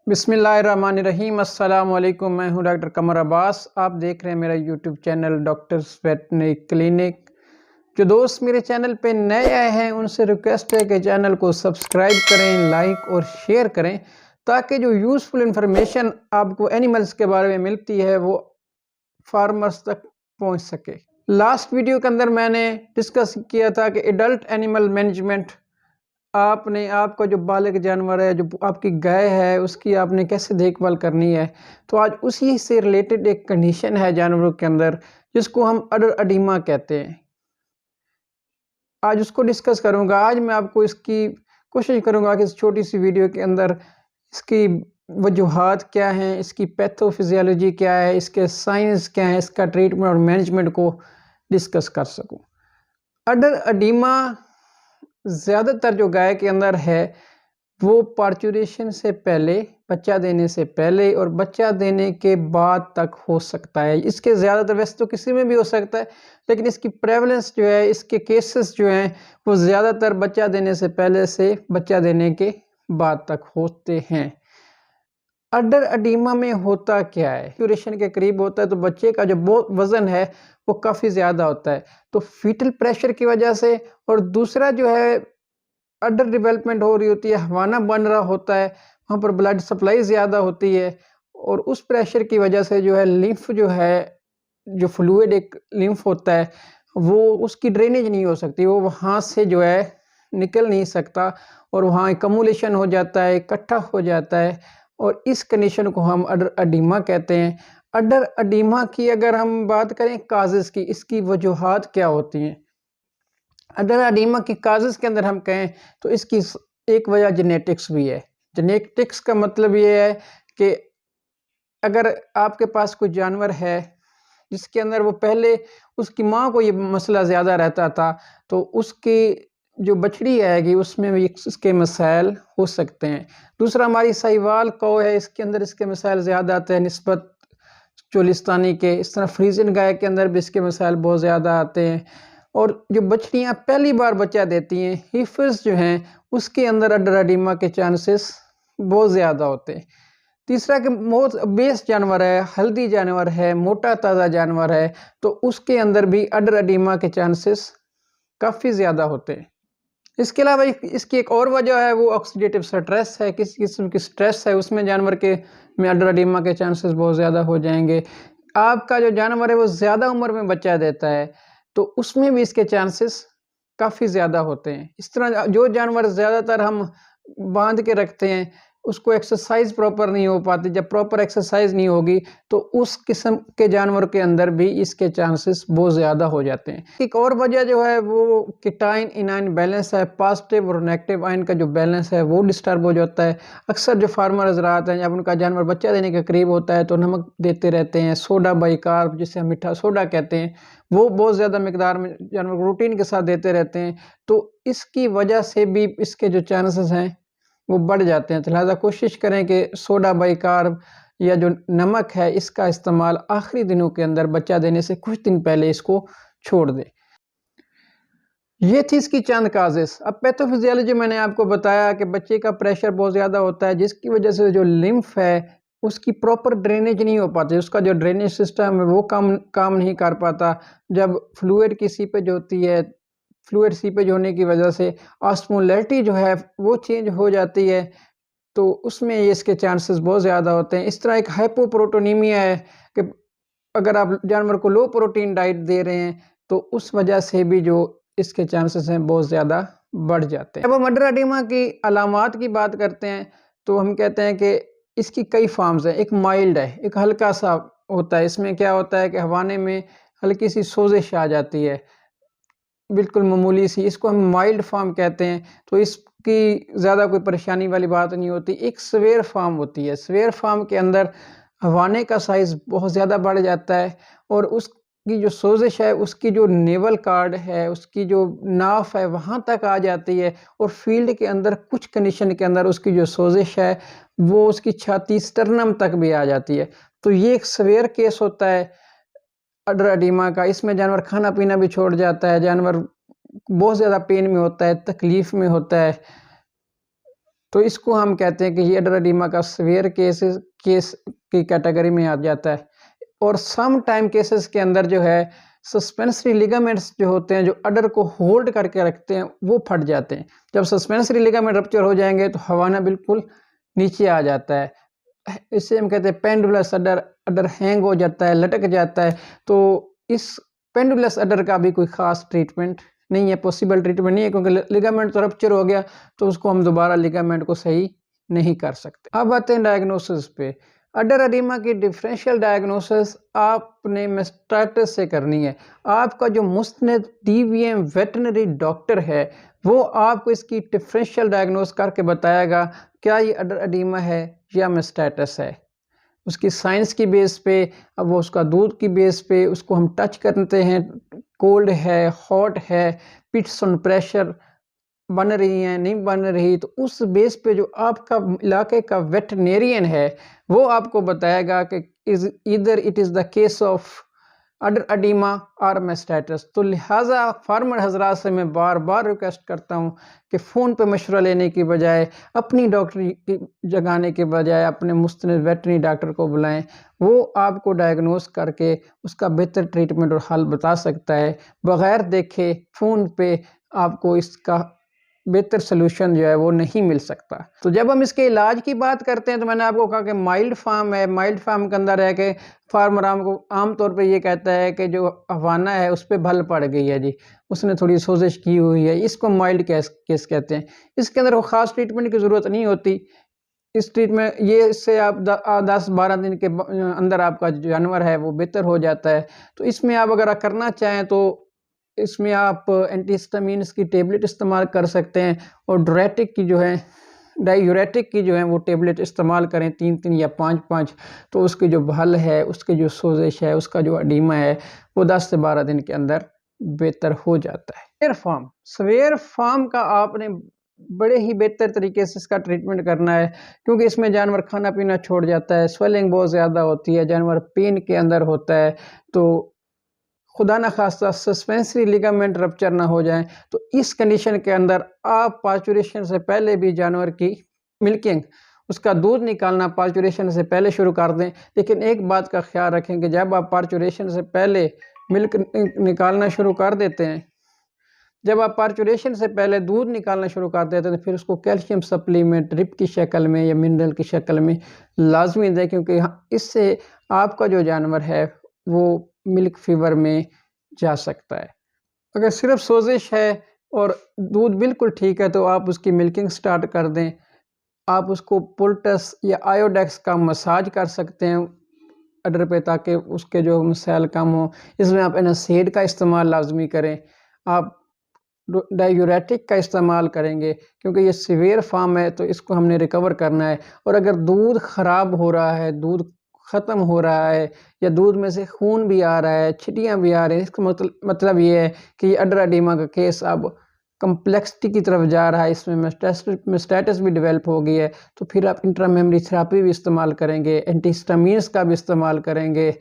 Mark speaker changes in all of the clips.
Speaker 1: बिस्मिल्लाहिर्रहमानिर्रहीम। अस्सलाम वालेकुम। मैं हूं डॉक्टर कमर अब्बास। आप देख रहे हैं मेरा YouTube channel doctors veterinary clinic. जो दोस्त मेरे चैनल पे नए आए हैं उनसे रिक्वेस्ट है कि चैनल को सब्सक्राइब करें, लाइक और शेयर करें ताकि जो यूज़फुल इंफॉर्मेशन आपको एनिमल्स के बारे में मिलती है वो फार्मर्स तक पहुंच सके। लास्ट वीडियो के अंदर मैंने डिस्कस किया था कि एडल्ट एनिमल मैनेजमेंट, आपका जो बालिग जानवर है, जो आपकी गाय है, उसकी आपने कैसे देखभाल करनी है। तो आज उसी से रिलेटेड एक कंडीशन है जानवरों के अंदर जिसको हम अडर अडीमा कहते हैं। आज उसको डिस्कस करूंगा। आज मैं आपको इसकी कोशिश करूंगा कि इस छोटी सी वीडियो के अंदर इसकी वजूहात क्या हैं, इसकी पैथोफिजियोलॉजी क्या है, इसके साइंस क्या है, इसका ट्रीटमेंट और मैनेजमेंट को डिस्कस कर सकूं। अडर अडीमा ज़्यादातर जो गाय के अंदर है वो पार्चुरेशन से पहले, बच्चा देने से पहले और बच्चा देने के बाद तक हो सकता है। इसके ज़्यादातर, वैसे तो किसी में भी हो सकता है, लेकिन इसकी प्रेवलेंस जो है, इसके केसेस जो हैं वो ज़्यादातर बच्चा देने से पहले से बच्चा देने के बाद तक होते हैं। अडर अडीमा में होता क्या है, ड्यूरेशन के करीब होता है तो बच्चे का जो वज़न है वो काफ़ी ज़्यादा होता है, तो फीटल प्रेशर की वजह से। और दूसरा जो है, अंडर डेवलपमेंट हो रही होती है, हवाना बन रहा होता है, वहाँ पर ब्लड सप्लाई ज़्यादा होती है और उस प्रेशर की वजह से जो है लिम्फ जो है, जो फ्लूइड एक लिम्फ होता है वो उसकी ड्रेनेज नहीं हो सकती, वो वहाँ से जो है निकल नहीं सकता और वहाँ एकमुलेशन हो जाता है, इकट्ठा हो जाता है और इस कंडीशन को हम अडर अडीमा कहते हैं। अडर अडीमा की अगर हम बात करें काजेज़ की, इसकी वजूहात क्या होती हैं। अडर अडीमा की काजेज़ के अंदर हम कहें तो इसकी एक वजह जेनेटिक्स भी है। जेनेटिक्स का मतलब ये है कि अगर आपके पास कोई जानवर है जिसके अंदर वो पहले उसकी माँ को ये मसला ज़्यादा रहता था, तो उसकी जो बछड़ी आएगी उसमें भी इसके मसाइल हो सकते हैं। दूसरा, हमारी साहिवाल कौ है, इसके अंदर इसके मसाइल ज़्यादा आते हैं निस्बत चोलिस्तानी के। इस तरह फ्रीजन गाय के अंदर भी इसके मसाइल बहुत ज़्यादा आते हैं। और जो बछड़ियाँ पहली बार बच्चा देती हैं, हीफर्स जो हैं, उसके अंदर अडर अडीमा के चांसेस बहुत ज़्यादा होते हैं। तीसरा कि बहुत बेस जानवर है, हेल्दी जानवर है, मोटा ताज़ा जानवर है, तो उसके अंदर भी अडर अडीमा के चांसेस काफ़ी ज़्यादा होते हैं। इसके अलावा इसकी एक और वजह है, वो ऑक्सीडेटिव स्ट्रेस है। किस किस्म की स्ट्रेस है उसमें जानवर के में अडर अडीमा के चांसेस बहुत ज़्यादा हो जाएंगे। आपका जो जानवर है वो ज़्यादा उम्र में बच्चा देता है तो उसमें भी इसके चांसेस काफ़ी ज़्यादा होते हैं। इस तरह जो जानवर ज़्यादातर हम बांध के रखते हैं उसको एक्सरसाइज प्रॉपर नहीं हो पाती, जब प्रॉपर एक्सरसाइज नहीं होगी तो उस किस्म के जानवर के अंदर भी इसके चांसेस बहुत ज़्यादा हो जाते हैं। एक और वजह जो है वो कीटाइन इनाइन बैलेंस है। पॉजिटिव और नेगेटिव आयन का जो बैलेंस है वो डिस्टर्ब हो जाता है। अक्सर जो फार्मर हज़रात हैं, जब उनका जानवर बच्चा देने के करीब होता है तो नमक देते रहते हैं, सोडा बाइकार्ब जिसे हम मीठा सोडा कहते हैं, वो बहुत ज़्यादा मिकदार में जानवर को रूटीन के साथ देते रहते हैं, तो इसकी वजह से भी इसके जो चांसेस हैं वो बढ़ जाते हैं। तो लिहाजा कोशिश करें कि सोडा बाइकार्ब या जो नमक है इसका इस्तेमाल आखिरी दिनों के अंदर बच्चा देने से कुछ दिन पहले इसको छोड़ दें। ये थी इसकी चंद काजेस। अब पैथोफिजियोलॉजी मैंने आपको बताया कि बच्चे का प्रेशर बहुत ज़्यादा होता है जिसकी वजह से जो लिम्फ है उसकी प्रॉपर ड्रेनेज नहीं हो पाती, उसका जो ड्रेनेज सिस्टम है वो काम नहीं कर पाता। जब फ्लूइड की सीपेज होती है, फ्लूइड सीपेज होने की वजह से ऑस्मोलैरिटी जो है वो चेंज हो जाती है, तो उसमें ये इसके चांसेस बहुत ज़्यादा होते हैं। इस तरह एक हाइपोप्रोटोनीमिया है कि अगर आप जानवर को लो प्रोटीन डाइट दे रहे हैं तो उस वजह से भी जो इसके चांसेस हैं बहुत ज़्यादा बढ़ जाते हैं। जब हम अडर अडीमा की अलामात की बात करते हैं तो हम कहते हैं कि इसकी कई फॉर्म्स हैं। एक माइल्ड है, एक हल्का सा होता है। इसमें क्या होता है कि हवाने में हल्की सी सोजिश आ जाती है, बिल्कुल मामूली सी, इसको हम माइल्ड फॉर्म कहते हैं। तो इसकी ज़्यादा कोई परेशानी वाली बात नहीं होती। एक सवेयर फॉर्म होती है, सवेयर फॉर्म के अंदर हवाने का साइज़ बहुत ज़्यादा बढ़ जाता है और उसकी जो सोजिश है, उसकी जो नेवल कार्ड है, उसकी जो नाफ है वहाँ तक आ जाती है और फील्ड के अंदर कुछ कंडीशन के अंदर उसकी जो सोजिश है वो उसकी छाती स्टर्नम तक भी आ जाती है। तो ये एक सवेयर केस होता है अडर अडीमा का। इसमें जानवर खाना पीना भी छोड़ जाता है, जानवर बहुत ज़्यादा पेन में होता है, तकलीफ़ में होता है। तो इसको हम कहते हैं कि ये अडर एडिमा का सीवियर केस की कैटेगरी में आ जाता है। और सम टाइम केसेस के अंदर जो है सस्पेंसरी लिगामेंट्स जो होते हैं, जो अडर को होल्ड करके रखते हैं, वो फट जाते हैं। जब सस्पेंसरी लिगामेंट रप्चर हो जाएंगे तो हवाना बिल्कुल नीचे आ जाता है। इसे हम कहते हैं पेंडुलस अडर, अडर हैंग हो जाता है, लटक जाता है। तो इस पेंडुलस अडर का भी कोई ख़ास ट्रीटमेंट नहीं है, पॉसिबल ट्रीटमेंट नहीं है, क्योंकि लिगामेंट तो रप्चर हो गया तो उसको हम दोबारा लिगामेंट को सही नहीं कर सकते। अब आते हैं डायग्नोसिस पे। अडर एडिमा की डिफरेंशियल डायग्नोसिस आपने मेस्टाइटिस से करनी है। आपका जो मुस्तनद DVM वेटनरी डॉक्टर है वो आपको इसकी डिफरेंशियल डायग्नोस करके बताएगा क्या ये अडर एडिमा है या मेस्टाइटिस है। उसकी साइंस की बेस पे, अब वो उसका दूध की बेस पे उसको हम टच करते हैं, कोल्ड है, हॉट है, पिट्स ऑन प्रेशर बन रही हैं, नहीं बन रही, तो उस बेस पे जो आपका इलाके का वेटनेरियन है वो आपको बताएगा कि इधर it is the case of order oedema और मेस्टाइटिस। तो लिहाजा फार्मर हजरात से मैं बार बार रिक्वेस्ट करता हूँ कि फ़ोन पे मशवरा लेने की बजाय, अपनी डॉक्टरी की जगाने के बजाय अपने मुस्तनद वेटरनरी डॉक्टर को बुलाएं। वो आपको डायग्नोस करके उसका बेहतर ट्रीटमेंट और हल बता सकता है। बग़ैर देखे फ़ोन पे आपको इसका बेहतर सलूशन जो है वो नहीं मिल सकता। तो जब हम इसके इलाज की बात करते हैं तो मैंने आपको कहा कि माइल्ड फार्म है। माइल्ड फार्म के अंदर है कि फार्मर को आमतौर पे ये कहता है कि जो हवाना है उस पर भल पड़ गई है जी, उसने थोड़ी सोजिश की हुई है, इसको माइल्ड केस कहते हैं। इसके अंदर वो ख़ास ट्रीटमेंट की ज़रूरत नहीं होती। इस ट्रीटमेंट ये इससे आप 10-12 दिन के अंदर आपका जानवर है वो बेहतर हो जाता है। तो इसमें आप अगर करना चाहें तो इसमें आप एंटीहिस्टामिन्स की टेबलेट इस्तेमाल कर सकते हैं और डायूरेटिक की जो है वो टेबलेट इस्तेमाल करें 3-3 या 5-5। तो उसकी जो भल है, उसकी जो सोजिश है, उसका जो एडिमा है वो 10 से 12 दिन के अंदर बेहतर हो जाता है। सवेयर फार्म का आपने बड़े ही बेहतर तरीके से इसका ट्रीटमेंट करना है, क्योंकि इसमें जानवर खाना पीना छोड़ जाता है, स्वेलिंग बहुत ज़्यादा होती है, जानवर पेन के अंदर होता है। तो खुदा न खास्ता सस्पेंसरी लिगामेंट रप्चर ना हो जाए, तो इस कंडीशन के अंदर आप पार्चुरेशन से पहले भी जानवर की मिल्किंग, उसका दूध निकालना पार्चुरेशन से पहले शुरू कर दें। लेकिन एक बात का ख्याल रखें कि जब आप पार्चुरेशन से पहले मिल्क निकालना शुरू कर देते हैं, जब आप पार्चुरेशन से पहले दूध निकालना शुरू कर देते हैं तो फिर उसको कैल्शियम सप्लीमेंट ड्रिप की शक्ल में या मिनरल की शक्ल में लाजमी दें, क्योंकि इससे आपका जो जानवर है वो मिल्क फीवर में जा सकता है। अगर सिर्फ सोजिश है और दूध बिल्कुल ठीक है तो आप उसकी मिल्किंग स्टार्ट कर दें। आप उसको पुलटस या आयोडेक्स का मसाज कर सकते हैं अडर पे, ताकि उसके जो मसाइल कम हो। इसमें आप एनासीड का इस्तेमाल लाजमी करें। आप डायूरेटिक का इस्तेमाल करेंगे, क्योंकि ये सीवियर फार्म है तो इसको हमने रिकवर करना है। और अगर दूध ख़राब हो रहा है, दूध ख़त्म हो रहा है या दूध में से खून भी आ रहा है, छिटियाँ भी आ रही हैं, इसका मतलब ये है कि ये अडर एडिमा का केस अब कम्प्लेक्सिटी की तरफ जा रहा है, इसमें मेस्टाइटिस भी डेवलप हो गई है। तो फिर आप इंट्रामेमरी थेरेपी भी इस्तेमाल करेंगे, एंटीहिस्टामिन्स का भी इस्तेमाल करेंगे,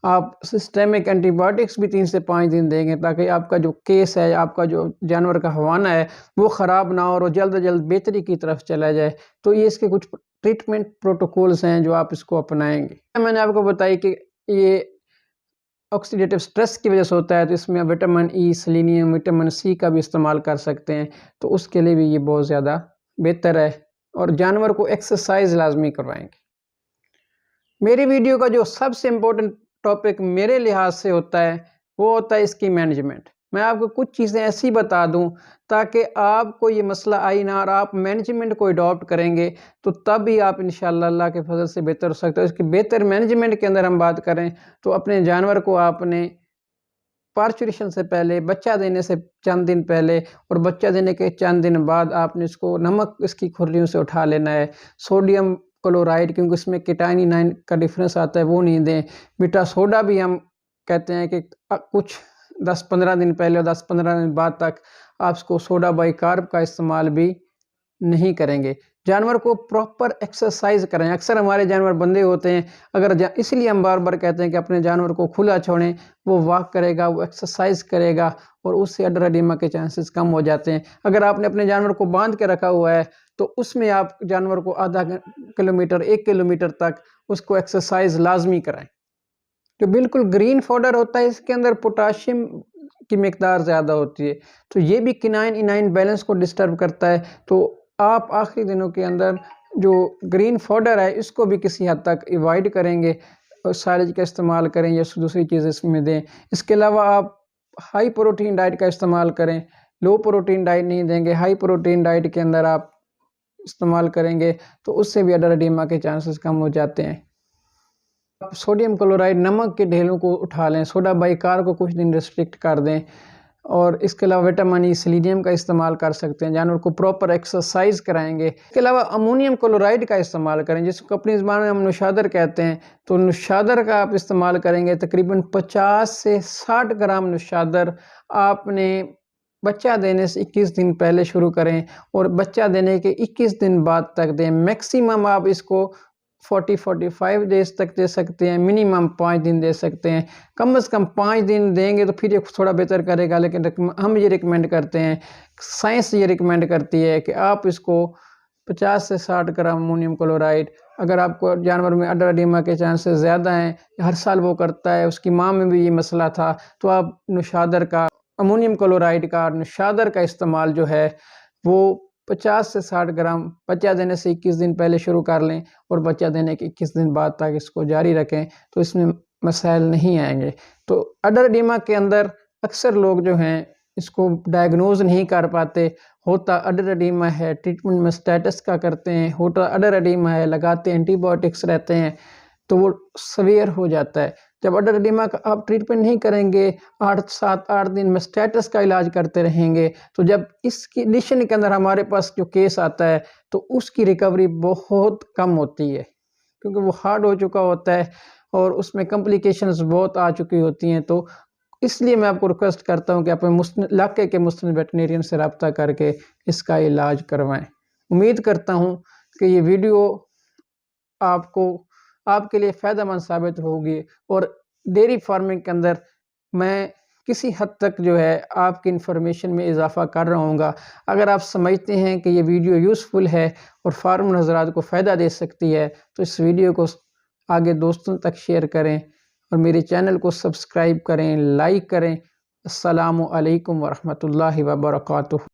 Speaker 1: आप सिस्टेमिक एंटीबायोटिक्स भी 3 से 5 दिन देंगे, ताकि आपका जो केस है, आपका जो जानवर का हवाना है वो ख़राब ना हो और जल्द से जल्द बेहतरी की तरफ चला जाए। तो ये इसके कुछ ट्रीटमेंट प्रोटोकॉल्स हैं जो आप इसको अपनाएंगे। मैंने आपको बताई कि ये ऑक्सीडेटिव स्ट्रेस की वजह से होता है, तो इसमें vitamin E, selenium, vitamin C का भी इस्तेमाल कर सकते हैं। तो उसके लिए भी ये बहुत ज़्यादा बेहतर है। और जानवर को एक्सरसाइज लाजमी करवाएंगे। मेरी वीडियो का जो सबसे इम्पोर्टेंट टॉपिक मेरे लिहाज से होता है वो होता है इसकी मैनेजमेंट। मैं आपको कुछ चीज़ें ऐसी बता दूं ताकि आपको ये मसला आई ना, और आप मैनेजमेंट को अडॉप्ट करेंगे तो तब ही आप इंशाअल्लाह अल्लाह के फजल से बेहतर हो सकते हो। इसकी बेहतर मैनेजमेंट के अंदर हम बात करें तो अपने जानवर को आपने पार्चुरेशन से पहले, बच्चा देने से चंद दिन पहले और बच्चा देने के चंद दिन बाद आपने इसको नमक इसकी खुरलियों से उठा लेना है। सोडियम क्लोराइड, क्योंकि इसमें केटाइनिन का डिफरेंस आता है, वो नहीं दें। मीठा सोडा भी हम कहते हैं कि कुछ 10-15 दिन पहले और 10-15 दिन बाद तक आप इसको सोडा बाइकार्ब का इस्तेमाल भी नहीं करेंगे। जानवर को प्रॉपर एक्सरसाइज करें। अक्सर हमारे जानवर बंधे होते हैं, अगर इसलिए हम बार बार कहते हैं कि अपने जानवर को खुला छोड़ें, वो वॉक करेगा, वो एक्सरसाइज करेगा और उससे अडर एडिमा के चांसेस कम हो जाते हैं। अगर आपने अपने जानवर को बांध के रखा हुआ है तो उसमें आप जानवर को आधा किलोमीटर 1 किलोमीटर तक उसको एक्सरसाइज लाजमी कराएं। जो बिल्कुल ग्रीन फॉडर होता है इसके अंदर पोटाशियम की मिकदार ज़्यादा होती है, तो ये भी किनाइन इनाइन बैलेंस को डिस्टर्ब करता है। तो आप आखिरी दिनों के अंदर जो ग्रीन फॉडर है इसको भी किसी हद तक अवॉइड करेंगे और साइलेज का इस्तेमाल करें या दूसरी चीज़ इसमें दें। इसके अलावा आप हाई प्रोटीन डाइट का इस्तेमाल करें। लो प्रोटीन डाइट नहीं देंगे, हाई प्रोटीन डाइट के अंदर आप इस्तेमाल करेंगे तो उससे भी अडर एडिमा के चांसेस कम हो जाते हैं। आप सोडियम क्लोराइड नमक के ढेलों को उठा लें, सोडा बाइकार को कुछ दिन रिस्ट्रिक्ट कर दें और इसके अलावा विटामिन ई सेलेनियम का इस्तेमाल कर सकते हैं। जानवर को प्रॉपर एक्सरसाइज कराएंगे। इसके अलावा अमोनियम क्लोराइड का इस्तेमाल करें, जिसको अपनी ज़बान में हम नुशादर कहते हैं। तो नुशादर का आप इस्तेमाल करेंगे, तकरीबन 50 से 60 ग्राम नुशादर आपने बच्चा देने से 21 दिन पहले शुरू करें और बच्चा देने के 21 दिन बाद तक दें। मैक्सिमम आप इसको 40-45 डेज तक दे सकते हैं, मिनिमम 5 दिन दे सकते हैं। कम से कम 5 दिन देंगे तो फिर ये थोड़ा बेहतर करेगा, लेकिन हम ये रिकमेंड करते हैं, साइंस ये रिकमेंड करती है कि आप इसको 50 से 60 ग्राम अमोनियम क्लोराइड, अगर आपको जानवर में अडर एडिमा के चांसेस ज़्यादा हैं, हर साल वो करता है, उसकी माँ में भी ये मसला था, तो आप नुशादर का, अमोनियम क्लोराइड का नुशादर का इस्तेमाल जो है वो 50 से 60 ग्राम बच्चा देने से 21 दिन पहले शुरू कर लें और बच्चा देने के 21 दिन बाद तक इसको जारी रखें, तो इसमें मसाइल नहीं आएंगे। तो अडर एडिमा के अंदर अक्सर लोग जो हैं इसको डायग्नोज नहीं कर पाते। होता अडर एडिमा है, ट्रीटमेंट में स्टेटस का करते हैं, होता अडर एडिमा है, लगाते एंटीबायोटिक्स रहते हैं, तो वो सवेयर हो जाता है। जब अडर एडिमा का आप ट्रीटमेंट नहीं करेंगे, 7-8 दिन में स्टेटस का इलाज करते रहेंगे, तो जब इस कंडीशन के अंदर हमारे पास जो केस आता है तो उसकी रिकवरी बहुत कम होती है, क्योंकि वो हार्ड हो चुका होता है और उसमें कॉम्प्लिकेशंस बहुत आ चुकी होती हैं। तो इसलिए मैं आपको रिक्वेस्ट करता हूँ कि अपने इलाके के मुस्तनिद वेटनेरियन से रब्ता करके इसका इलाज करवाएं। उम्मीद करता हूँ कि ये वीडियो आपके लिए फ़ायदेमंद साबित होगी और डेयरी फार्मिंग के अंदर मैं किसी हद तक जो है आपकी इन्फॉर्मेशन में इजाफ़ा कर रहा हूँगा। अगर आप समझते हैं कि ये वीडियो यूज़फुल है और फार्मर हज़रात को फ़ायदा दे सकती है, तो इस वीडियो को आगे दोस्तों तक शेयर करें और मेरे चैनल को सब्सक्राइब करें, लाइक करें। अस्सलामु अलैकुम व रहमतुल्लाहि व बरकातुहू।